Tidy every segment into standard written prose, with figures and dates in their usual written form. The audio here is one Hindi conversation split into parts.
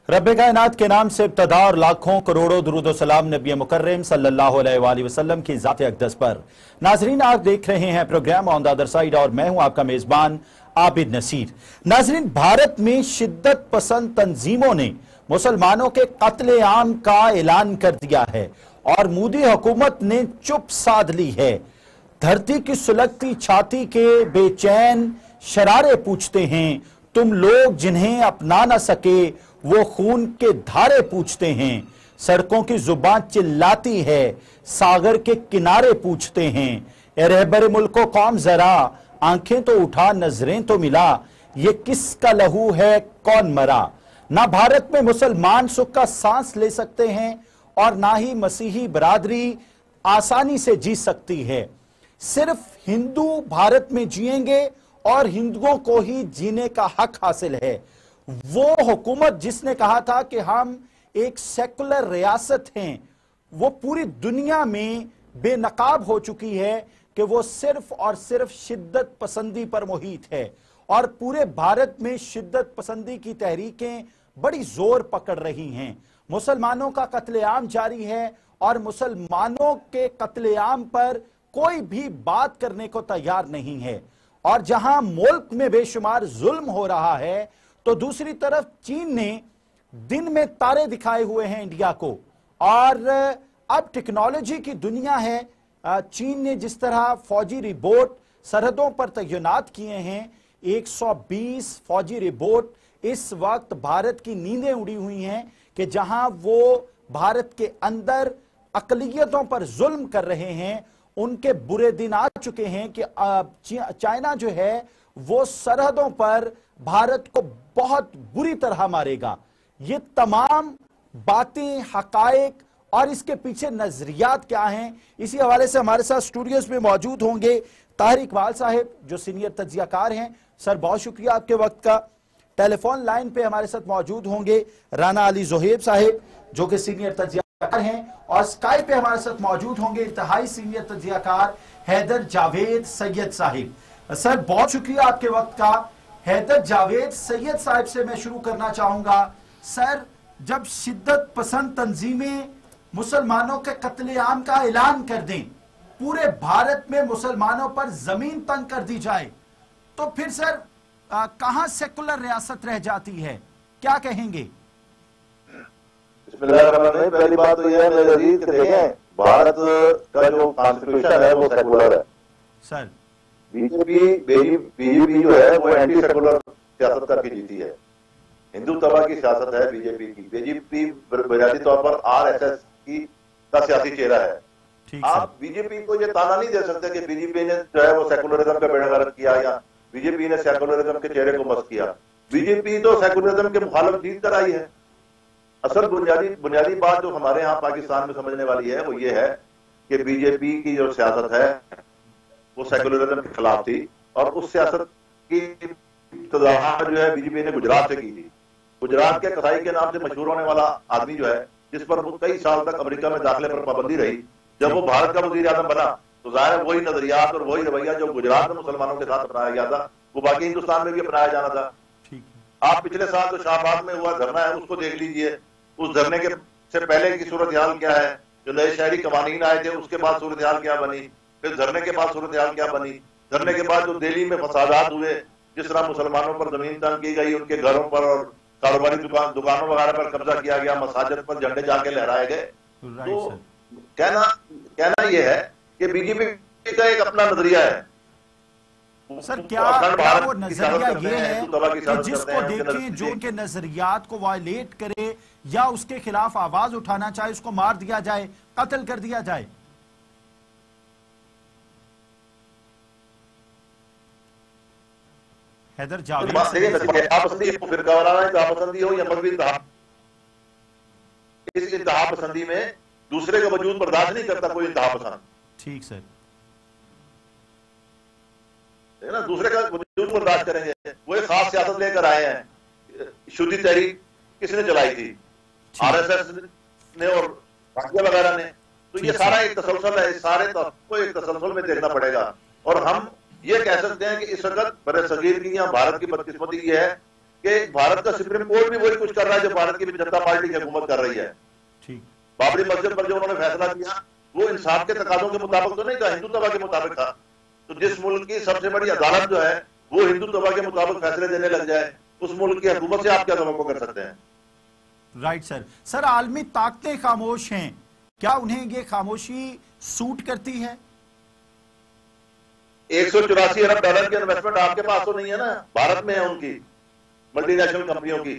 रब्बे कायनात के नाम से इब्तदा और लाखों करोड़ों दुरूद सलाम नबी मुकर्रम सल्लल्लाहु अलैहि वसल्लम की ज़ात अक़दस पर। नाजरीन, आप देख रहे हैं programme on the other side और मैं हूं आपका मेजबान आबिद नसीर। नाजरीन, भारत में शिद्दत पसंद तंजीमों ने मुसलमानों के कत्ले आम का ऐलान कर दिया है और मोदी हुकूमत ने चुप साध ली है। धरती की सुलगती छाती के बेचैन शरारे पूछते हैं, तुम लोग जिन्हें अपना न सके वो खून के धारे पूछते हैं। सड़कों की जुबान चिल्लाती है, सागर के किनारे पूछते हैं। ए रहबर मुल्को कौम जरा आंखें तो उठा, नजरें तो मिला, ये किसका लहू है, कौन मरा। ना भारत में मुसलमान सुख का सांस ले सकते हैं और ना ही मसीही बरादरी आसानी से जी सकती है। सिर्फ हिंदू भारत में जिएंगे और हिंदुओं को ही जीने का हक हासिल है। वो हुकूमत जिसने कहा था कि हम एक सेकुलर रियासत हैं, वो पूरी दुनिया में बेनकाब हो चुकी है कि वो सिर्फ और सिर्फ शिद्दत पसंदी पर मुहित है और पूरे भारत में शिद्दत पसंदी की तहरीकें बड़ी जोर पकड़ रही हैं। मुसलमानों का कत्लेआम जारी है और मुसलमानों के कत्लेआम पर कोई भी बात करने को तैयार नहीं है। और जहां मुल्क में बेशुमार जुल्म हो रहा है तो दूसरी तरफ चीन ने दिन में तारे दिखाए हुए हैं इंडिया को। और अब टेक्नोलॉजी की दुनिया है। चीन ने जिस तरह फौजी रिबोट सरहदों पर तैनात किए हैं, 120 फौजी रिबोट इस वक्त भारत की नींदें उड़ी हुई हैं कि जहां वो भारत के अंदर अकलियतों पर जुल्म कर रहे हैं। उनके बुरे दिन आ चुके हैं कि चाइना जो है वो सरहदों पर भारत को बहुत बुरी तरह मारेगा। ये तमाम बातें, हकायक और इसके पीछे नजरियात क्या हैं, इसी हवाले से हमारे साथ स्टूडियोज में मौजूद होंगे ताहिर इकबाल साहब जो सीनियर तज्जियाकार हैं। सर, बहुत शुक्रिया आपके वक्त का। टेलीफोन लाइन पे हमारे साथ मौजूद होंगे राना अली जोहेब साहब जो कि सीनियर तज्जियाकार हैं और स्काइप पे हमारे साथ मौजूद होंगे इंतहाई सीनियर तज्जियाकार हैदर जावेद सैयद साहिब। सर, बहुत शुक्रिया आपके वक्त का। हैदर जावेद सैयद साहब से मैं शुरू करना चाहूंगा। सर, जब शिद्दत पसंद तंजीमें मुसलमानों के कत्लेआम का ऐलान कर दें, पूरे भारत में मुसलमानों पर जमीन तंग कर दी जाए, तो फिर सर कहां सेकुलर रियासत रह जाती है, क्या कहेंगे? पहली बात तो यह है, भारत का जो कॉन्स्टिट्यूशन है वो सेकुलर है सर। बीजेपी जो है वो एंटी सेकुलर सियासत करके जीती है, हिंदू तबा की सियासत है बीजेपी की। बीजेपी बुनियादी तौर पर आरएसएस की का सियासी चेहरा है। आप बीजेपी को ये ताना नहीं दे सकते कि बीजेपी ने जो है वो सेकुलरिज्म का बेड़ा गर्क किया या बीजेपी ने सेकुलरिज्म के चेहरे को मस्त किया। बीजेपी तो सेकुलरिज्म के मुखालिफ जीत कर आई है। असल बुनियादी बात जो हमारे यहाँ पाकिस्तान में समझने वाली है वो ये है कि बीजेपी की जो सियासत है वो सेकुलरिज्म के खिलाफ थी और उस सियासत की इब्तिदा जो है बीजेपी ने गुजरात से की थी। गुजरात के कसाई के नाम से मशहूर होने वाला आदमी जो है, जिस पर वो कई साल तक अमेरिका में दाखिले पर पाबंदी रही, जब वो भारत का वजीर आजम बना तो जाहिर वही नजरियात और वही रवैया जो गुजरात में मुसलमानों के साथ अपनाया गया था वो बाकी हिंदुस्तान में भी अपनाया जाना था। आप पिछले साल जो शाहबाद में हुआ धरना है उसको देख लीजिए। उस धरने के से पहले की सूरत हाल क्या है, जो नए शहरी कवानीन आए थे उसके बाद सूरत हाल क्या बनी, फिर धरने के बाद सूरत हाल क्या बनी, धरने के बाद जो दिल्ली में फसादात हुए, जिस तरह मुसलमानों पर जमीन तंग की गई, उनके घरों पर और कारोबारी दुकानों वगैरह पर कब्जा किया गया, मसाजिद पर झंडे जाके लहराए गए। तो कहना यह है कि बीजेपी का एक अपना नजरिया है। सर, क्या वो नजरिया ये है कि जिसको देखें जो उनके नजरियात को वायलेट करे या उसके खिलाफ आवाज उठाना चाहे उसको मार दिया जाए, कत्ल कर दिया जाए? हैदर जावेद पसंदी हो या मजहबी इस इंतहा पसंदी में दूसरे का वजूद बर्दाश्त नहीं करता कोई इंतहा पसंद। ठीक सर, है ना, दूसरे का वजूद बर्दाश्त करेंगे। वो एक खास सियासत लेकर आए हैं। शुद्धि तहरीक किसने चलाई थी? आरएसएस ने और भाजपा वगैरह ने। तो ये सारा एक तसलसल है, सारे को एक तसलसल में देखना पड़ेगा। और हम ये कह सकते हैं कि इस वक्त बड़े सगीर की या भारत की बदकिस्मती ये है कि भारत का सुप्रीम कोर्ट भी वही कुछ कर रहा है जो भारत की जनता पार्टी की हुकूमत कर रही है। ठीक। बाबरी मस्जिद पर जो उन्होंने फैसला किया वो इंसाफ के तकाजों के मुताबिक तो नहीं था, हिंदुत्व के मुताबिक था। तो जिस मुल्क की सबसे बड़ी अदालत जो है वो हिंदुत्व के मुताबिक फैसले देने लग जाए, उस मुल्क की हुकूमत से आप क्या तवक्को कर सकते हैं? Right sir. सर, आलमी ताकतें खामोश हैं, क्या उन्हें ये खामोशी सूट करती है? 184 अरब डॉलर की इन्वेस्टमेंट आपके पास तो नहीं है ना, भारत में है उनकी मल्टीनेशनल कंपनियों की।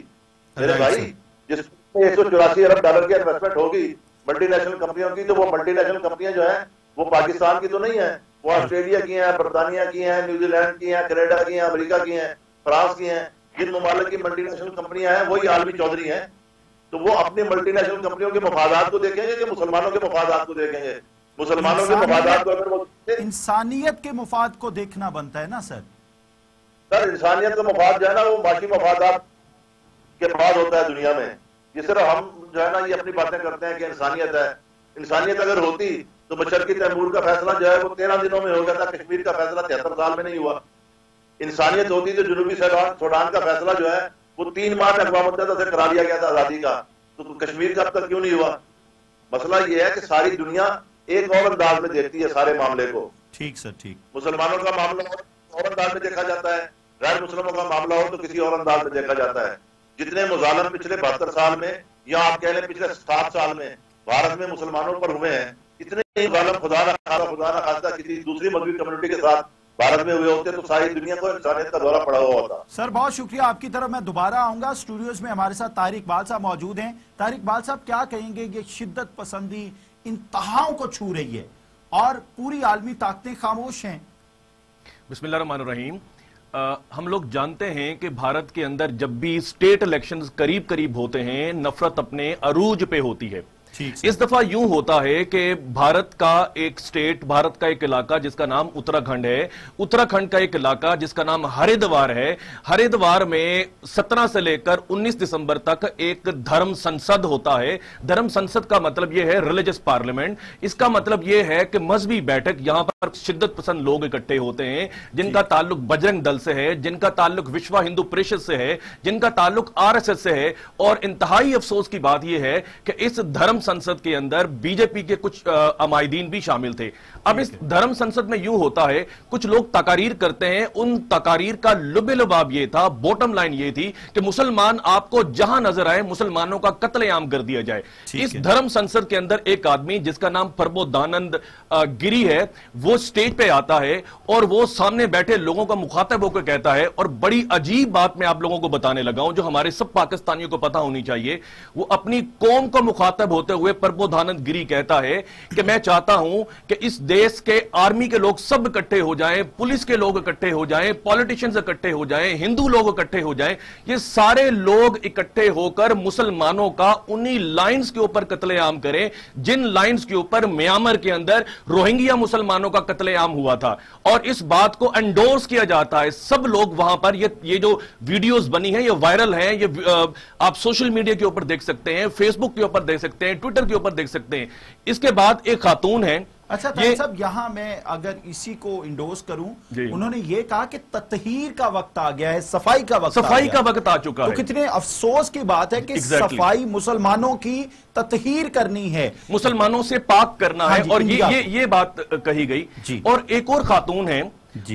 मेरे भाई, जिसमें 184 अरब डॉलर की इन्वेस्टमेंट होगी मल्टीनेशनल कंपनियों की, तो वो मल्टीनेशनल कंपनियां जो है वो पाकिस्तान की तो नहीं है, वो ऑस्ट्रेलिया की हैं, बरतानिया की हैं, न्यूजीलैंड की हैं, कनाडा की हैं, अमेरिका की हैं, फ्रांस की हैं। जिन ममालिक की मल्टीनेशनल कंपनियां हैं वही आलमी चौधरी हैं। तो वो अपनी मल्टीनेशनल कंपनियों के मफादात को देखेंगे कि मुसलमानों के मफादात को देखेंगे? मुसलमानों के मफादात को अगर वो इंसानियत के मफाद को देखना बनता है ना सर। सर, इंसानियत का मफाद जो है ना वो माशी मफादात के बाद होता है दुनिया में। जिस तरह हम जो है ना ये अपनी बातें करते हैं कि इंसानियत है, इंसानियत अगर होती तो बशरकी तैमूर का फैसला जो है वो 13 दिनों में हो गया था, कश्मीर का फैसला 73 साल में नहीं हुआ। इंसानियत होती तो जुनूबी सूडान का फैसला जो है वो 3 माह में अक़वाम मुत्तहिदा से करा लिया गया था आजादी का, तो कश्मीर का अब तक क्यों नहीं हुआ? मसला ये है कि सारी दुनिया एक और अंदाज में देखती है सारे मामले को। ठीक सर, ठीक। मुसलमानों का मामला और अंदाज में देखा जाता है, गैर मुसलमानों का मामला हो तो किसी और अंदाज में देखा जाता है। जितने मुजालम पिछले 72 साल में या आप कह लें पिछले 7 साल में भारत में मुसलमानों पर हुए हैं, इतने ही मुजालम खुदा ना खास्ता किसी दूसरी मजहबी कम्युनिटी के साथ भारत में हुए होते तो सारी दुनिया को इंसानियत का दौरा पड़ा हुआ होता। सर, बहुत शुक्रिया। आपकी तरफ मैं दोबारा आऊंगा। स्टूडियोज में हमारे साथ तारिक इकबाल साहब मौजूद हैं। तारिक इकबाल साहब, क्या कहेंगे? ये शिद्दत पसंदी इंतहाओं को छू रही है और पूरी आलमी ताकतें खामोश हैं। बिस्मिल्लाहिर्रहमानिर्रहीम। हम लोग जानते हैं कि भारत के अंदर जब भी स्टेट इलेक्शंस करीब करीब होते हैं, नफरत अपने अरूज पे होती है। इस दफा यूं होता है कि भारत का एक स्टेट, भारत का एक इलाका जिसका नाम उत्तराखंड है, उत्तराखंड का एक इलाका जिसका नाम हरिद्वार है। हरिद्वार में 17 से लेकर 19 दिसंबर तक एक धर्म संसद होता है। धर्म संसद का मतलब यह है रिलीजियस पार्लियामेंट। इसका मतलब यह है कि मजहबी बैठक, यहां पर शिद्दत पसंद लोग इकट्ठे होते हैं जिनका ताल्लुक बजरंग दल से है, जिनका ताल्लुक विश्व हिंदू परिषद से है, जिनका ताल्लुक आरएसएस से है। और इंतहाई अफसोस की बात यह है कि इस धर्म संसद के अंदर बीजेपी के कुछ अमायदीन भी शामिल थे। अब इस धर्म संसद में यूं होता है, कुछ लोग तकारीर करते हैं, उन तकारीर का लुबे-लुबाब ये था, बॉटम लाइन ये थी कि मुसलमान आपको जहां नजर आए मुसलमानों का कत्लेआम कर दिया जाए। इस धर्म संसद के अंदर एक आदमी जिसका नाम प्रबोधानंद गिरी है, वो स्टेज पे आता है और वो सामने बैठे लोगों का मुखातब होकर कहता है, और बड़ी अजीब बात मैं आप लोगों को बताने लगा हूं जो हमारे सब पाकिस्तानियों को पता होनी चाहिए। वो अपनी कौम को मुखातब होते हुए प्रबोधानंद गिरी कहता है कि मैं चाहता हूं कि इस देश के आर्मी के लोग सब इकट्ठे हो जाएं, पुलिस के लोग इकट्ठे हो जाएं, पॉलिटिशियंस इकट्ठे हो जाएं, हिंदू लोग इकट्ठे हो जाएं, ये सारे लोग इकट्ठे होकर मुसलमानों का उन्हीं लाइंस के ऊपर कत्लेआम करें जिन लाइंस के ऊपर म्यांमार के अंदर रोहिंग्या मुसलमानों का कत्लेआम हुआ था। और इस बात को एंडोर्स किया जाता है। सब लोग वहां पर, ये जो वीडियोस बनी है ये वायरल है, ये आप सोशल मीडिया के ऊपर देख सकते हैं, फेसबुक के ऊपर देख सकते हैं, ट्विटर के ऊपर देख सकते हैं। इसके बाद एक खातून है। अच्छा साहब, यहां मैं अगर इसी को इंडोर्स करूं, उन्होंने ये कहा कि तत्हीर का वक्त आ गया है, सफाई का वक्त आ चुका है। तो कितने अफसोस की बात है कि सफाई मुसलमानों की तत्हीर करनी है, मुसलमानों से पाक करना है। और ये बात कही गई। और एक और खातून है,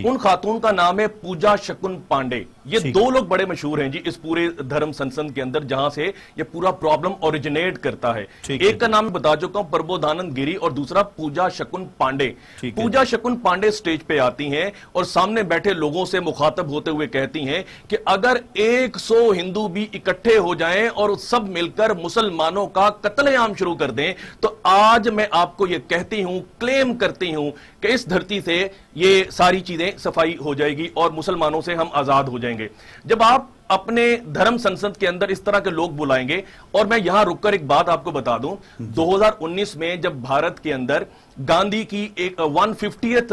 उन खातून का नाम है पूजा शकुन पांडे। ये दो लोग बड़े मशहूर हैं जी इस पूरे धर्म संसद के अंदर जहां से ये पूरा प्रॉब्लम ओरिजिनेट करता है। एक का नाम बता चुका हूं, प्रबोधानंद गिरी, और दूसरा पूजा शकुन पांडे। पूजा शकुन पांडे स्टेज पे आती हैं और सामने बैठे लोगों से मुखातब होते हुए कहती हैं कि अगर 100 हिंदू भी इकट्ठे हो जाएं और सब मिलकर मुसलमानों का कत्लेआम शुरू कर दें तो आज मैं आपको यह कहती हूं, क्लेम करती हूं कि इस धरती से ये सारी चीजें सफाई हो जाएगी और मुसलमानों से हम आजाद हो जाएंगे। जब आप अपने धर्म संसद के अंदर इस तरह के लोग बुलाएंगे, और मैं यहां रुककर एक बात आपको बता दूं, 2019 में जब भारत के अंदर गांधी की एक 150th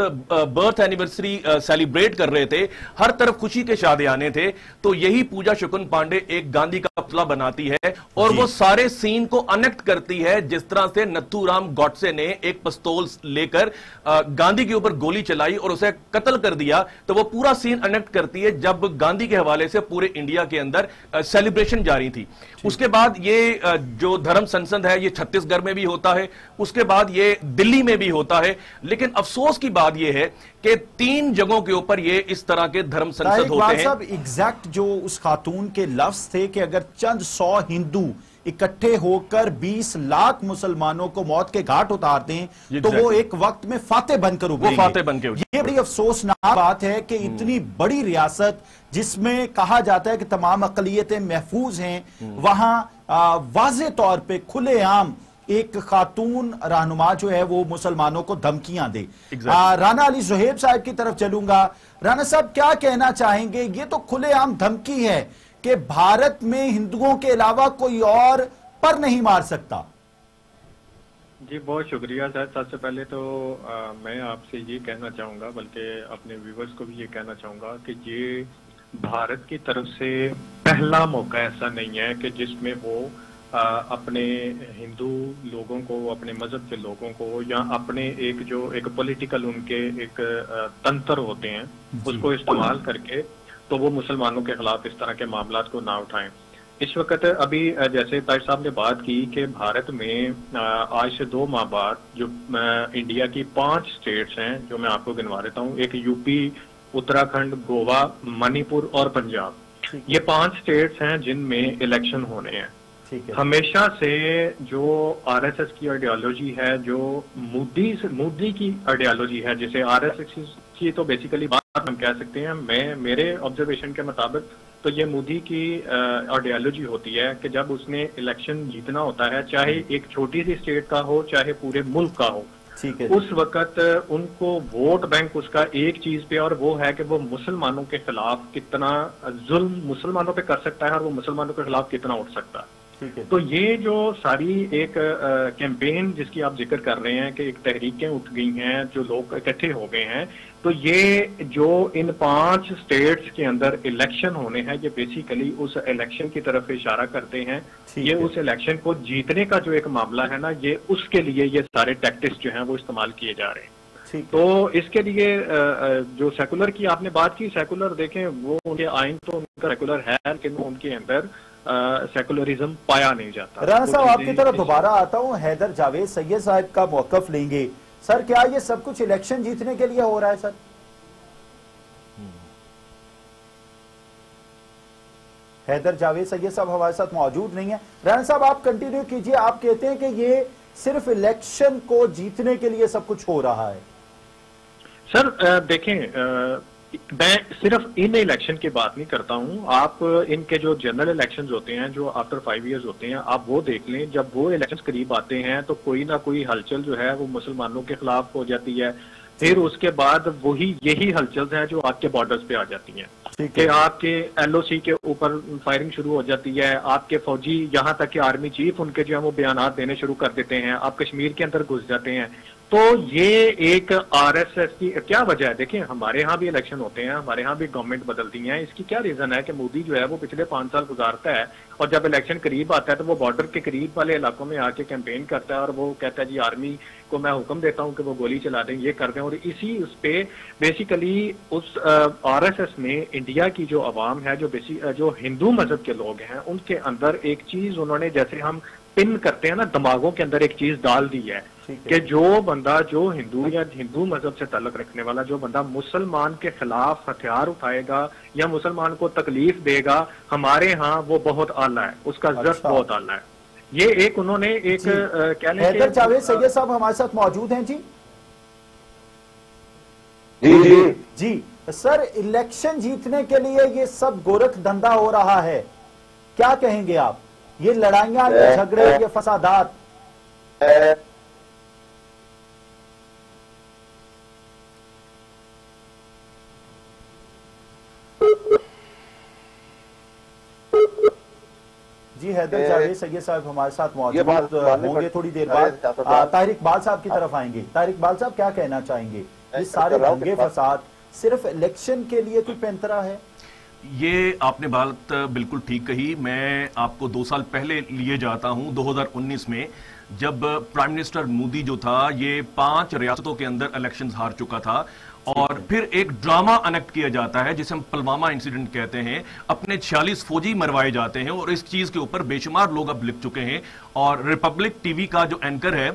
बर्थ एनिवर्सरी सेलिब्रेट कर रहे थे, हर तरफ खुशी के शादियाने थे, तो यही पूजा शकुन पांडे एक गांधी का पुतला बनाती है और वो सारे सीन को अनेक्ट करती है जिस तरह से नथुराम गॉडसे ने एक पिस्तौल लेकर गांधी के ऊपर गोली चलाई और उसे कत्ल कर दिया। तो वो पूरा सीन अनेक्ट करती है जब गांधी के हवाले से पूरे इंडिया के अंदर सेलिब्रेशन जारी थी। उसके बाद ये जो धर्म संसद है ये छत्तीसगढ़ में भी होता है, उसके बाद ये दिल्ली में भी होता है। लेकिन अफसोस की बात ये है कि 3 जगहों के ऊपर ये इस तरह के धर्म संसद होते हैं। साहब एग्जैक्ट जो उस खातून के लफ्ज थे कि अगर चंद 100 हिंदू इकट्ठे होकर 20 लाख मुसलमानों को मौत के घाट उतार दें तो वो एक वक्त में फाते बनकर उभरेंगे। ये बड़ी अफसोसनाक बात है कि इतनी बड़ी रियासत जिसमें कहा जाता है कि तमाम अकलियतें महफूज हैं, वहां वाज़े तौर पे खुलेआम एक खातून रहनुमा जो है वो मुसलमानों को धमकियां दे। राना अली ज़ुहैब साहब की तरफ चलूंगा। राना साहब क्या कहना चाहेंगे? ये तो खुलेआम धमकी है कि भारत में हिंदुओं के अलावा कोई और पर नहीं मार सकता। जी बहुत शुक्रिया सर। सबसे पहले तो मैं आपसे ये कहना चाहूँगा, बल्कि अपने व्यूवर्स को भी ये कहना चाहूँगा कि ये भारत की तरफ से पहला मौका ऐसा नहीं है कि जिसमें वो अपने हिंदू लोगों को, अपने मजहब के लोगों को, या अपने एक पॉलिटिकल उनके एक तंत्र होते हैं उसको इस्तेमाल करके तो वो मुसलमानों के खिलाफ इस तरह के मामलात को ना उठाएं। इस वक्त अभी जैसे ताहिर साहब ने बात की कि भारत में आज से 2 माह बाद जो इंडिया की 5 स्टेट्स हैं जो मैं आपको गिनवा देता हूँ, एक यूपी, उत्तराखंड, गोवा, मणिपुर और पंजाब। ये 5 स्टेट्स हैं जिनमें इलेक्शन होने हैं। हमेशा से जो आरएसएस की आइडियोलॉजी है, जो मोदी की आइडियोलॉजी है, जिसे आरएसएस की तो बेसिकली बात हम कह सकते हैं, मेरे ऑब्जर्वेशन के मुताबिक तो ये मोदी की आइडियोलॉजी होती है कि जब उसने इलेक्शन जीतना होता है, चाहे एक छोटी सी स्टेट का हो चाहे पूरे मुल्क का हो, उस वक्त उनको वोट बैंक उसका एक चीज पे, और वो है कि वो मुसलमानों के खिलाफ कितना जुल्म मुसलमानों पे कर सकता है और वो मुसलमानों के खिलाफ कितना उठ सकता है। तो ये जो सारी एक कैंपेन जिसकी आप जिक्र कर रहे हैं कि एक तहरीकें उठ गई हैं, जो लोग इकट्ठे हो गए हैं, तो ये जो इन 5 स्टेट्स के अंदर इलेक्शन होने हैं, ये बेसिकली उस इलेक्शन की तरफ इशारा करते हैं। ये उस इलेक्शन को जीतने का जो एक मामला है ना, ये उसके लिए ये सारे टैक्टिक्स जो हैं वो इस्तेमाल किए जा रहे हैं। तो इसके लिए जो सेकुलर की आपने बात की, सेकुलर देखें वो उनके आइन तो उनका सेकुलर है, लेकिन उनके अंदर सेकुलरिज्म पाया नहीं जाता। राना साहब आपकी तरफ दोबारा आता हूं। हैदर जावेद सैयद साहब का मौकफ लेंगे। सर क्या ये सब कुछ इलेक्शन जीतने के लिए हो रहा है? सर हैदर जावेद सैयद साहब हमारे साथ मौजूद नहीं है। राना साहब आप कंटिन्यू कीजिए। आप कहते हैं कि ये सिर्फ इलेक्शन को जीतने के लिए सब कुछ हो रहा है। सर देखें, मैं सिर्फ इन इलेक्शन की बात नहीं करता हूं। आप इनके जो जनरल इलेक्शंस होते हैं जो आफ्टर 5 इयर्स होते हैं, आप वो देख लें। जब वो इलेक्शंस करीब आते हैं तो कोई ना कोई हलचल जो है वो मुसलमानों के खिलाफ हो जाती है। फिर उसके बाद यही हलचल हैं जो आपके बॉर्डर्स पे आ जाती हैं कि आपके एलओसी के ऊपर फायरिंग शुरू हो जाती है। आपके फौजी, यहाँ तक कि आर्मी चीफ उनके जो है वो बयानात देने शुरू कर देते हैं। आप कश्मीर के अंदर घुस जाते हैं। तो ये एक आरएसएस की क्या वजह है? देखिए हमारे यहाँ भी इलेक्शन होते हैं, हमारे यहाँ भी गवर्नमेंट बदलती है। इसकी क्या रीजन है कि मोदी जो है वो पिछले 5 साल गुजारता है और जब इलेक्शन करीब आता है तो वो बॉर्डर के करीब वाले इलाकों में आके कैंपेन करता है और वो कहता है जी आर्मी को मैं हुक्म देता हूँ कि वो गोली चला दें, ये कर दें। और इसी उस पे बेसिकली उस आरएसएस में इंडिया की जो अवाम है, जो हिंदू मजहब के लोग हैं, उनके अंदर एक चीज उन्होंने, जैसे हम पिन करते हैं ना, दिमागों के अंदर एक चीज डाल दी है कि जो बंदा, जो हिंदू या हिंदू मजहब से ताल्लुक रखने वाला जो बंदा मुसलमान के खिलाफ हथियार उठाएगा या मुसलमान को तकलीफ देगा, हमारे यहाँ वो बहुत आला है, उसका जर्फ बहुत आला है। ये एक उन्होंने एक क्या लें। हैदर जावेद सैयद साहब हमारे साथ मौजूद हैं। जी जी जी जी सर, इलेक्शन जीतने के लिए ये सब गोरख धंधा हो रहा है, क्या कहेंगे आप? ये लड़ाइयां, ये झगड़े, ये फसादात। जी हैदर जावेद सैयद साहब हमारे साथ मौजूद होंगे थोड़ी देर बाद। तारिक इकबाल साहब की तरफ आएंगे। तारिक इकबाल साहब क्या कहना चाहेंगे? ये सारे दंगे फसाद सिर्फ इलेक्शन के लिए कोई पैंतरा है? ये आपने बात बिल्कुल ठीक कही। मैं आपको 2 साल पहले लिए जाता हूं, 2019 में, जब प्राइम मिनिस्टर मोदी जो था ये 5 रियासतों के अंदर इलेक्शंस हार चुका था और फिर एक ड्रामा अनेक्ट किया जाता है जिसे हम पुलवामा इंसिडेंट कहते हैं। अपने 46 फौजी मरवाए जाते हैं और इस चीज के ऊपर बेशुमार लोग अब लिख चुके हैं और रिपब्लिक टीवी का जो एंकर है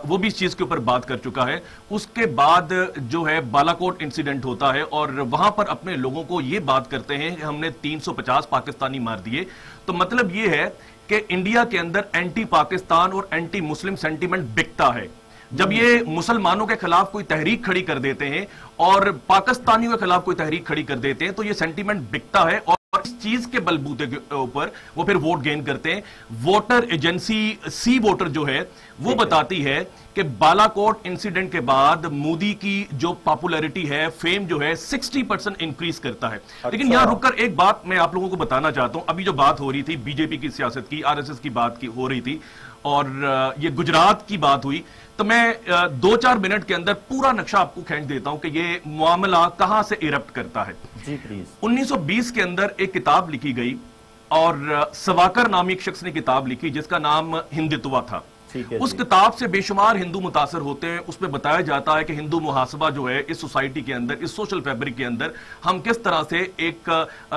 वो भी इस चीज के ऊपर बात कर चुका है। उसके बाद जो है बालाकोट इंसिडेंट होता है और वहां पर अपने लोगों को ये बात करते हैं कि हमने 350 पाकिस्तानी मार दिए। तो मतलब ये है कि इंडिया के अंदर एंटी पाकिस्तान और एंटी मुस्लिम सेंटीमेंट बिकता है। जब ये मुसलमानों के खिलाफ कोई तहरीक खड़ी कर देते हैं और पाकिस्तानियों के खिलाफ कोई तहरीक खड़ी कर देते हैं तो ये सेंटीमेंट बिकता है और इस चीज के बलबूते के ऊपर वो फिर वोट गेन करते हैं। वोटर एजेंसी सी वोटर जो है वो बताती है कि बालाकोट इंसिडेंट के बाद मोदी की जो पॉपुलैरिटी है, फेम जो है 60% इंक्रीज करता है। लेकिन यहां रुककर एक बात मैं आप लोगों को बताना चाहता हूं। अभी जो बात हो रही थी बीजेपी की सियासत की, आरएसएस की बात की हो रही थी और ये गुजरात की बात हुई, तो मैं 2-4 मिनट के अंदर पूरा नक्शा आपको खींच देता हूं कि ये मामला कहां से इरप्ट करता है। जी प्लीज। 1920 के अंदर एक किताब लिखी गई और सवाकर नामी एक शख्स ने किताब लिखी जिसका नाम हिंदुत्व था। उस किताब से बेशुमार हिंदू मुतासर होते हैं। उसमें बताया जाता है कि हिंदू मुहासबा जो है इस सोसाइटी के अंदर, इस सोशल फैब्रिक के अंदर हम किस तरह से एक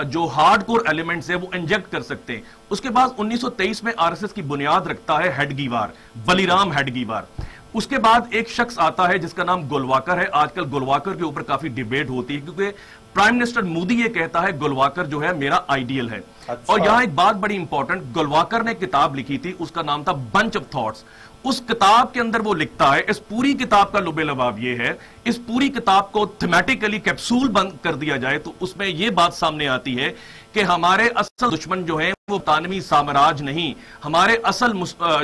जो हार्डकोर एलिमेंट्स है वो इंजेक्ट कर सकते हैं। उसके बाद 1923 में आरएसएस की बुनियाद रखता है हेडगीवार, बलिराम हेडगीवार। उसके बाद एक शख्स आता है जिसका नाम गोलवाकर है। आजकल गोलवाकर के ऊपर काफी डिबेट होती है क्योंकि प्राइम मिनिस्टर मोदी ये कहता है गोलवाकर जो है मेरा आइडियल है। अच्छा। और यहां एक बात बड़ी इंपॉर्टेंट, गोलवाकर ने किताब लिखी थी, उसका नाम था बंच ऑफ थॉट्स। उस किताब के अंदर वो लिखता है, इस पूरी किताब का लुबे लबाब ये है, इस पूरी किताब को थीमेटिकली कैप्सूल बंद कर दिया जाए तो उसमें यह बात सामने आती है कि हमारे असल दुश्मन जो है वो तानवी साम्राज्य नहीं, हमारे असल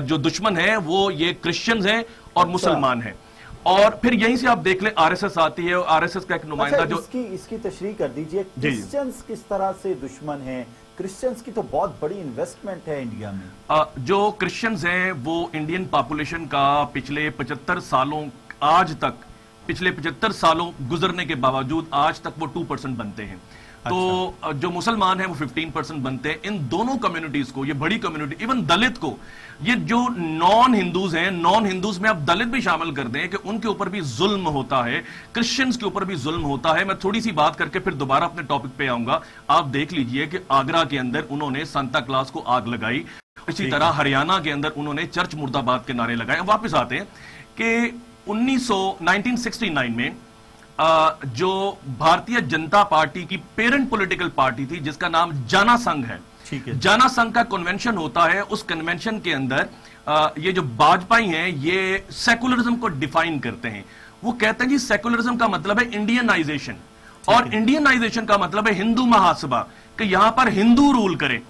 जो दुश्मन है वो ये क्रिश्चियंस हैं और मुसलमान हैं। और फिर यहीं से आप देख लें आरएसएस आती है और आरएसएस का एक नुमाइंदा जो इसकी तशरीह कर दीजिए, क्रिश्चियंस किस तरह से दुश्मन हैं? क्रिश्चियंस की तो बहुत बड़ी इन्वेस्टमेंट है इंडिया में। जो क्रिश्चियंस हैं वो इंडियन पॉपुलेशन का पिछले 75 सालों आज तक, पिछले 75 सालों गुजरने के बावजूद आज तक वो 2% बनते हैं। तो जो मुसलमान हैं वो 15% बनते हैं। इन दोनों कम्युनिटीज को, ये बड़ी कम्युनिटी, इवन दलित को, ये जो नॉन हिंदूज हैं, नॉन हिंदूज में आप दलित भी शामिल कर दें कि उनके ऊपर भी जुल्म होता है, क्रिश्चियंस के ऊपर भी जुल्म होता है। मैं थोड़ी सी बात करके फिर दोबारा अपने टॉपिक पे आऊंगा। आप देख लीजिए कि आगरा के अंदर उन्होंने सांता क्लॉज को आग लगाई, इसी तरह हरियाणा के अंदर उन्होंने चर्च मुर्दाबाद के नारे लगाए। वापस आते हैं कि 1969 में जो भारतीय जनता पार्टी की पेरेंट पॉलिटिकल पार्टी थी जिसका नाम जाना संघ है, जाना संघ का कन्वेंशन होता है। उस कन्वेंशन के अंदर ये जो वाजपेयी हैं ये सेकुलरिज्म को डिफाइन करते हैं। वो कहते हैं कि सेकुलरिज्म का मतलब है इंडियनाइजेशन और इंडियनाइजेशन का मतलब है हिंदू महासभा, कि यहां पर हिंदू रूल करे।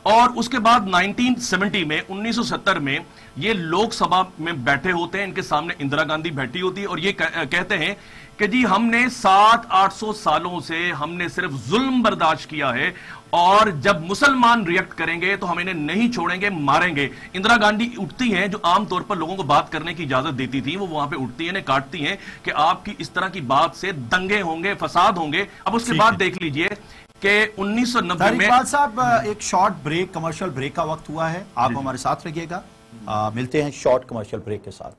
और उसके बाद 1970 में 1970 में ये लोकसभा में बैठे होते हैं, इनके सामने इंदिरा गांधी बैठी होती है और ये कहते हैं कि जी हमने 700-800 सालों से हमने सिर्फ जुल्म बर्दाश्त किया है और जब मुसलमान रिएक्ट करेंगे तो हम इन्हें नहीं छोड़ेंगे, मारेंगे। इंदिरा गांधी उठती हैं, जो आमतौर पर लोगों को बात करने की इजाजत देती थी, वो वहां पे उठती हैं, इन्हें काटती हैं कि आपकी इस तरह की बात से दंगे होंगे, फसाद होंगे। अब उसके बाद देख लीजिए कि 1990 में साहब एक शॉर्ट ब्रेक, कमर्शियल ब्रेक का वक्त हुआ है, आप हमारे साथ रहिएगा। मिलते हैं शॉर्ट कमर्शियल ब्रेक के साथ।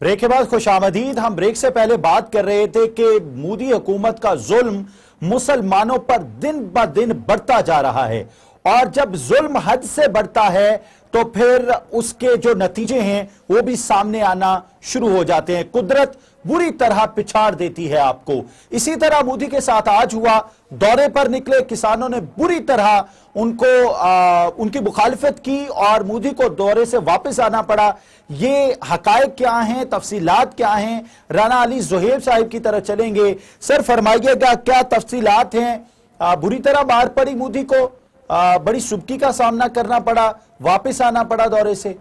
ब्रेक के बाद खुशामदीद। हम ब्रेक से पहले बात कर रहे थे कि मोदी हुकूमत का जुल्म मुसलमानों पर दिन ब दिन बढ़ता जा रहा है और जब जुल्म हद से बढ़ता है तो फिर उसके जो नतीजे हैं वो भी सामने आना शुरू हो जाते हैं। कुदरत बुरी तरह पिछाड़ देती है आपको। इसी तरह मोदी के साथ आज हुआ, दौरे पर निकले किसानों ने बुरी तरह उनकी मुखालिफत की और मोदी को दौरे से वापस आना पड़ा। ये हकायक क्या हैं, तफसीलात क्या हैं? राना अली ज़ुहैब साहिब की तरह चलेंगे। सर फरमाइएगा क्या तफसीलात हैं? बुरी तरह मार पड़ी मोदी को, बड़ी सुबकी का सामना करना पड़ा, वापस आना पड़ा दौरे से।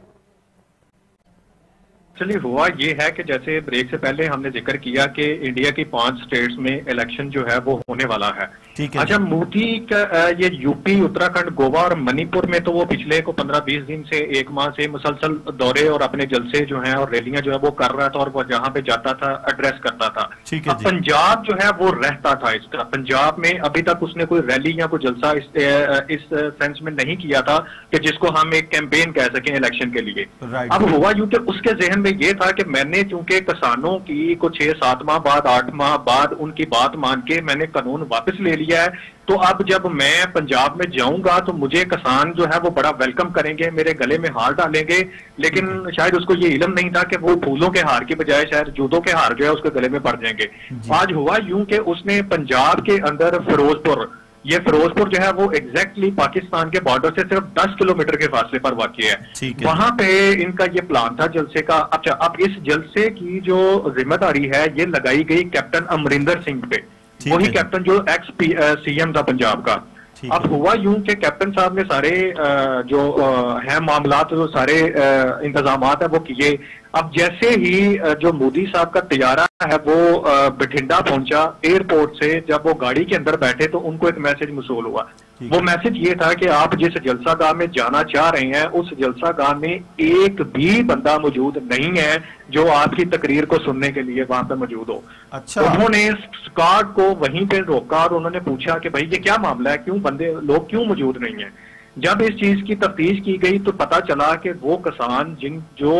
चलिए हुआ ये है कि जैसे ब्रेक से पहले हमने जिक्र किया कि इंडिया की 5 स्टेट्स में इलेक्शन जो है वो होने वाला है। ठीक है। अच्छा, मोदी का ये यूपी, उत्तराखंड, गोवा और मणिपुर में तो वो पिछले को 15-20 दिन से, एक माह से मुसलसल दौरे और अपने जलसे जो हैं और रैलियां जो है वो कर रहा था, और वो जहां पे जाता था एड्रेस करता था। ठीक है। पंजाब जो है वो रहता था इसका। पंजाब में अभी तक उसने कोई रैली या कोई जलसा इस सेंस में नहीं किया था कि जिसको हम एक कैंपेन कह सकें इलेक्शन के लिए। अब हुआ यूं कि उसके जहन में ये था कि मैंने चूंकि किसानों की को 6-7 माह बाद, 8 माह बाद उनकी बात मान के मैंने कानून वापस ले लिया है, तो अब जब मैं पंजाब में जाऊंगा तो मुझे किसान जो है वो बड़ा वेलकम करेंगे, मेरे गले में हार डालेंगे। लेकिन शायद उसको ये इल्म नहीं था कि वो फूलों के हार के बजाय शायद जूतों के हार जो है उसके गले में पड़ जाएंगे। आज हुआ यूं कि उसने पंजाब के अंदर फिरोजपुर, ये फिरोजपुर जो है वो एग्जैक्टली पाकिस्तान के बॉर्डर से सिर्फ 10 किलोमीटर के फासले पर वाक़ई है। वहां पे इनका ये प्लान था जलसे का। अच्छा, अब इस जलसे की जो जिम्मेदारी है ये लगाई गई कैप्टन अमरिंदर सिंह पे, वही कैप्टन जो एक्स सीएम था पंजाब का। अब हुआ यूं कि कैप्टन साहब ने सारे जो है मामला, जो सारे इंतजाम है वो किए। अब जैसे ही जो मोदी साहब का तैयारा है वो बठिंडा पहुंचा, एयरपोर्ट से जब वो गाड़ी के अंदर बैठे तो उनको एक मैसेज मसूल हुआ। वो मैसेज ये था कि आप जिस जलसागाह में जाना चाह रहे हैं उस जलसागाह में एक भी बंदा मौजूद नहीं है जो आपकी तकरीर को सुनने के लिए वहां पर मौजूद हो। अच्छा। उन्होंने स्क्वाड को वहीं पे रोका और उन्होंने पूछा कि भाई ये क्या मामला है, क्यों लोग क्यों मौजूद नहीं है। जब इस चीज की तफ्तीश की गई तो पता चला कि वो किसान जो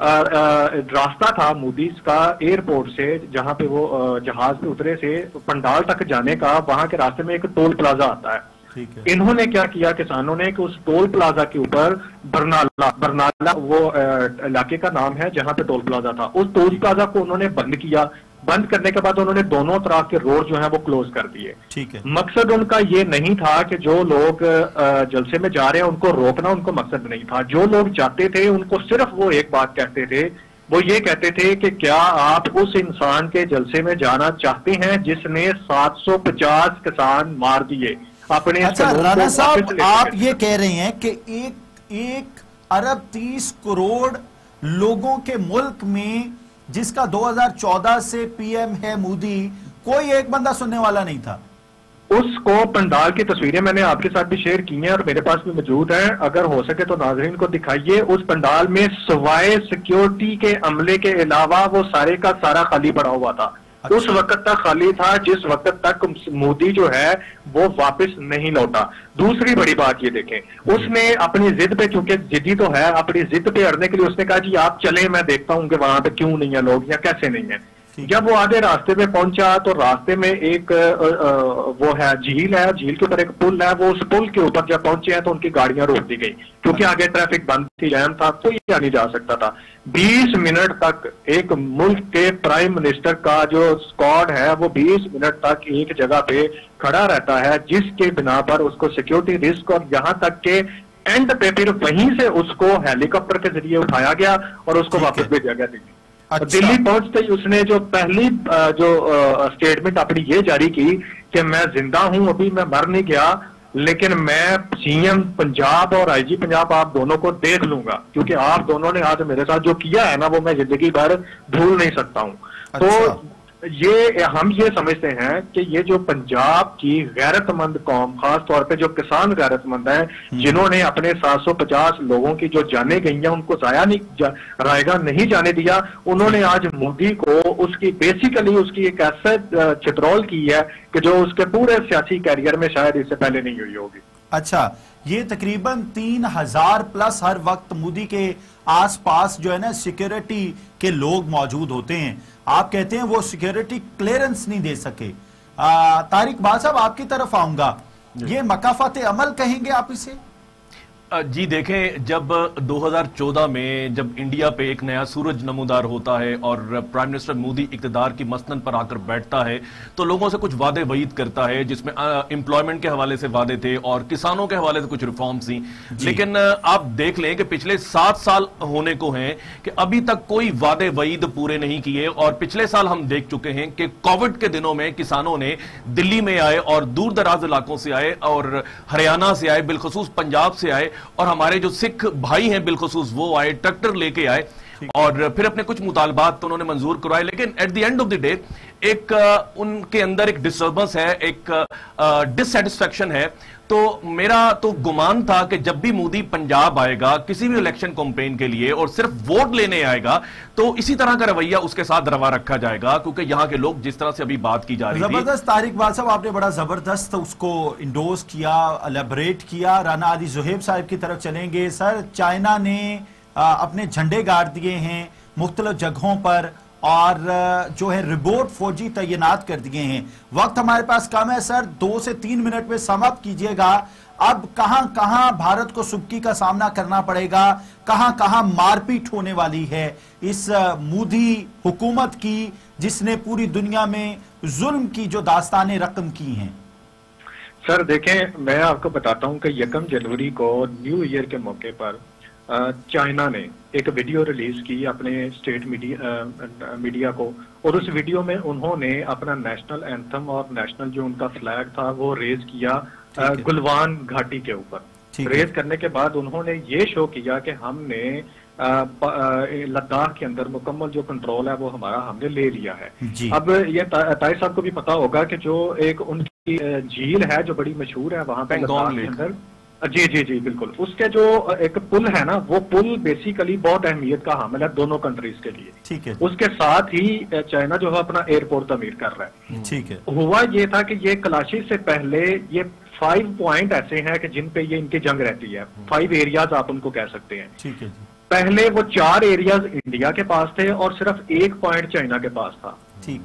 रास्ता था मोदी का एयरपोर्ट से, जहां पे वो जहाज पे उतरे से पंडाल तक जाने का, वहां के रास्ते में एक टोल प्लाजा आता है। इन्होंने क्या किया किसानों ने कि उस टोल प्लाजा के ऊपर बरनाला वो इलाके का नाम है जहां पे टोल प्लाजा था, उस टोल प्लाजा को उन्होंने बंद किया। बंद करने के बाद उन्होंने दोनों तरफ के रोड जो है वो क्लोज कर दिए। ठीक है। मकसद उनका ये नहीं था कि जो लोग जलसे में जा रहे हैं उनको रोकना, उनको मकसद नहीं था। जो लोग जाते थे उनको सिर्फ वो एक बात कहते थे, वो ये कहते थे कि क्या आप उस इंसान के जलसे में जाना चाहते हैं जिसने 750 किसान मार दिए अपने। अच्छा राणा साहब, आप ये कह रहे हैं कि 1 अरब 30 करोड़ लोगों के मुल्क में, जिसका 2014 से पीएम है मोदी, कोई एक बंदा सुनने वाला नहीं था। उसको पंडाल की तस्वीरें मैंने आपके साथ भी शेयर की हैं और मेरे पास भी मौजूद है, अगर हो सके तो नाज़रीन को दिखाइए। उस पंडाल में सिवाय सिक्योरिटी के अमले के अलावा वो सारे का सारा खाली पड़ा हुआ था। अच्छा। उस वक्त तक खाली था जिस वक्त तक मोदी जो है वो वापस नहीं लौटा। दूसरी बड़ी बात ये देखें, उसने अपनी जिद पे, चूंकि जिद्दी तो है, अपनी जिद पे अड़ने के लिए उसने कहा जी आप चले, मैं देखता हूं कि वहां पे क्यों नहीं है लोग या कैसे नहीं है। जब वो आधे रास्ते में पहुंचा तो रास्ते में एक वो है झील है, झील के ऊपर एक पुल है, वो उस पुल के ऊपर जब पहुंचे हैं तो उनकी गाड़ियां रोक दी गई क्योंकि आगे ट्रैफिक बंद थी, जैम था, कोई नहीं जा सकता था। 20 मिनट तक एक मुल्क के प्राइम मिनिस्टर का जो स्क्वाड है वो 20 मिनट तक एक जगह पे खड़ा रहता है, जिसके बिना पर उसको सिक्योरिटी रिस्क, और यहां तक के एंड पे फिर वहीं से उसको हेलीकॉप्टर के जरिए उठाया गया और उसको वापस भेजा गया दिल्ली। अच्छा। दिल्ली पहुंचते ही उसने जो पहली जो स्टेटमेंट अपनी ये जारी की कि मैं जिंदा हूं, अभी मैं मर नहीं गया, लेकिन मैं सीएम पंजाब और आईजी पंजाब आप दोनों को देख लूंगा, क्योंकि आप दोनों ने आज मेरे साथ जो किया है ना वो मैं जिंदगी भर भूल नहीं सकता हूं। अच्छा। तो ये हम ये समझते हैं कि ये जो पंजाब की गैरतमंद कौम, खास तौर पे जो किसान गैरतमंद हैं, जिन्होंने अपने 750 लोगों की जो जाने गई हैं उनको जाया नहीं जाने दिया, उन्होंने आज मोदी को उसकी बेसिकली उसकी एक ऐसे चित्रोल की है कि जो उसके पूरे सियासी कैरियर में शायद इससे पहले नहीं हुई होगी। अच्छा, ये तकरीबन 3000 प्लस हर वक्त मोदी के आसपास जो है ना सिक्योरिटी के लोग मौजूद होते हैं। आप कहते हैं वो सिक्योरिटी क्लियरेंस नहीं दे सके। तारिक बाल साहब, आपकी तरफ आऊंगा, ये मकाफात अमल कहेंगे आप इसे? जी देखें, जब 2014 में जब इंडिया पे एक नया सूरज नमूदार होता है और प्राइम मिनिस्टर मोदी इक्तदार की मसनद पर आकर बैठता है तो लोगों से कुछ वादे वईद करता है, जिसमें एम्प्लॉयमेंट के हवाले से वादे थे और किसानों के हवाले से कुछ रिफॉर्म्स थी। लेकिन आप देख लें कि पिछले 7 साल होने को हैं कि अभी तक कोई वादे वईद पूरे नहीं किए। और पिछले साल हम देख चुके हैं कि कोविड के दिनों में किसानों ने दिल्ली में आए और दूर दराज इलाकों से आए और हरियाणा से आए, बिलखसूस पंजाब से आए, और हमारे जो सिख भाई हैं बिलखसूस वो आए, ट्रैक्टर लेके आए, और फिर अपने कुछ मुतालबात तो उन्होंने मंजूर करवाए, लेकिन at the end of the day एक उनके अंदर एक डिस्टर्बेंस है, एक डिससेटिस्फैक्शन है। तो मेरा तो गुमान था कि जब भी मोदी पंजाब आएगा किसी भी इलेक्शन कैंपेन के लिए और सिर्फ वोट लेने आएगा तो इसी तरह का रवैया उसके साथ रवा रखा जाएगा, क्योंकि यहां के लोग जिस तरह से अभी बात की जा रही है। जबरदस्त तारिक इकबाल साहब, आपने बड़ा जबरदस्त उसको इंडोर्स किया, एलेबरेट किया। राना अली ज़ुहैब साहब की तरफ चलेंगे। सर, चाइना ने अपने झंडे गाड़ दिए हैं मुख्तलिफ जगहों पर और जो है रिपोर्ट फौजी तैनात कर दिए हैं। वक्त हमारे पास कम है सर, 2 से 3 मिनट में समाप्त कीजिएगा। अब कहां कहां भारत को सुबकी का सामना करना पड़ेगा, कहां कहां मारपीट होने वाली है इस मोदी हुकूमत की, जिसने पूरी दुनिया में जुल्म की जो दास्तानें रकम की हैं? सर देखें, मैं आपको बताता हूं कि 1 जनवरी को न्यू ईयर के मौके पर चाइना ने एक वीडियो रिलीज की अपने स्टेट मीडिया को, और उस वीडियो में उन्होंने अपना नेशनल एंथम और नेशनल जो उनका फ्लैग था वो रेज किया गुलवान घाटी के ऊपर। रेज करने के बाद उन्होंने ये शो किया कि हमने लद्दाख के अंदर मुकम्मल जो कंट्रोल है वो हमने ले लिया है। अब ये ताई साहब को भी पता होगा कि जो एक उनकी झील है जो बड़ी मशहूर है वहां पे लद्दाख के अंदर, जी जी जी बिल्कुल, उसके जो एक पुल है ना, वो पुल बेसिकली बहुत अहमियत का हामिल है दोनों कंट्रीज के लिए। ठीक है। उसके साथ ही चाइना जो है अपना एयरपोर्ट तमीर कर रहा है। ठीक है। हुआ ये था कि ये कलाशी से पहले ये 5 पॉइंट ऐसे हैं कि जिन पे ये इनकी जंग रहती है। 5 एरियाज आप उनको कह सकते हैं। ठीक है जी। पहले वो 4 एरियाज इंडिया के पास थे और सिर्फ 1 पॉइंट चाइना के पास था।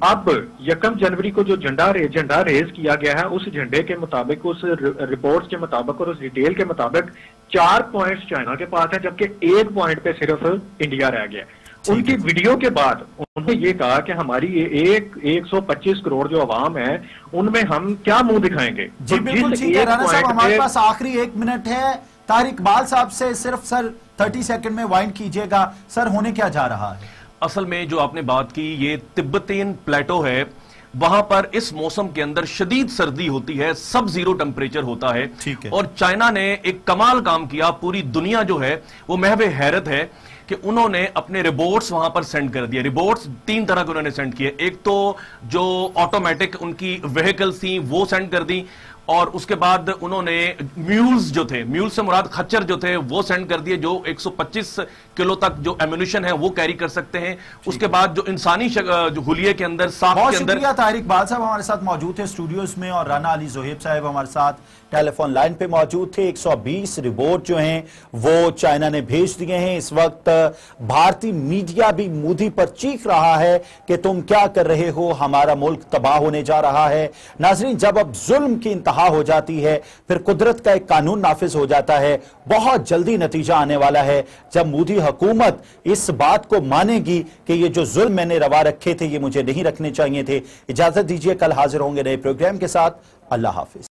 अब 1 जनवरी को जो झंडा रेज किया गया है, उस झंडे के मुताबिक, उस रिपोर्ट्स के मुताबिक और उस डिटेल के मुताबिक 4 पॉइंट्स चाइना के पास है, जबकि 1 पॉइंट पे सिर्फ इंडिया रह गया। उनकी वीडियो के बाद उन्होंने ये कहा कि हमारी 125 करोड़ जो अवाम है उनमें हम क्या मुंह दिखाएंगे। जी बिल्कुल ठीक है राणा साहब, हमारे पास आखिरी 1 मिनट है। तारिक इकबाल साहब से सिर्फ सर 30 सेकंड में वाइंड कीजिएगा। सर, होने क्या जा रहा है? असल में जो आपने बात की, ये तिब्बतीन प्लेटो है, वहां पर इस मौसम के अंदर शदीद सर्दी होती है, सब जीरो टेम्परेचर होता है। ठीक है। और चाइना ने एक कमाल काम किया, पूरी दुनिया जो है वो महवे हैरत है कि उन्होंने अपने रिपोर्ट्स वहां पर सेंड कर दिए। रिपोर्ट्स 3 तरह के उन्होंने सेंड किए। एक तो जो ऑटोमेटिक उनकी व्हीकल्स थी वो सेंड कर दी, और उसके बाद उन्होंने म्यूल्स जो थे, म्यूल्स से मुराद खच्चर जो थे, वो सेंड कर दिए जो 125 किलो तक जो एम्यूनिशन है वो कैरी कर सकते हैं। उसके बाद जो इंसानी जो हुलिये के अंदर, साफ के अंदर। शुक्रिया तारिक इकबाल साहब हमारे साथ मौजूद थे स्टूडियोज में, और राना अली ज़ुहैब साहब हमारे साथ टेलीफोन लाइन पे मौजूद थे। 120 रिपोर्ट जो हैं वो चाइना ने भेज दिए हैं। इस वक्त भारतीय मीडिया भी मोदी पर चीख रहा है कि तुम क्या कर रहे हो, हमारा मुल्क तबाह होने जा रहा है। नाजरीन, जब अब जुल्म की इंतहा हो जाती है फिर कुदरत का एक कानून नाफिज हो जाता है। बहुत जल्दी नतीजा आने वाला है जब मोदी हुकूमत इस बात को मानेगी कि ये जो जुल्म मैंने रवा रखे थे ये मुझे नहीं रखने चाहिए थे। इजाजत दीजिए, कल हाजिर होंगे नए प्रोग्राम के साथ। अल्लाह हाफिज।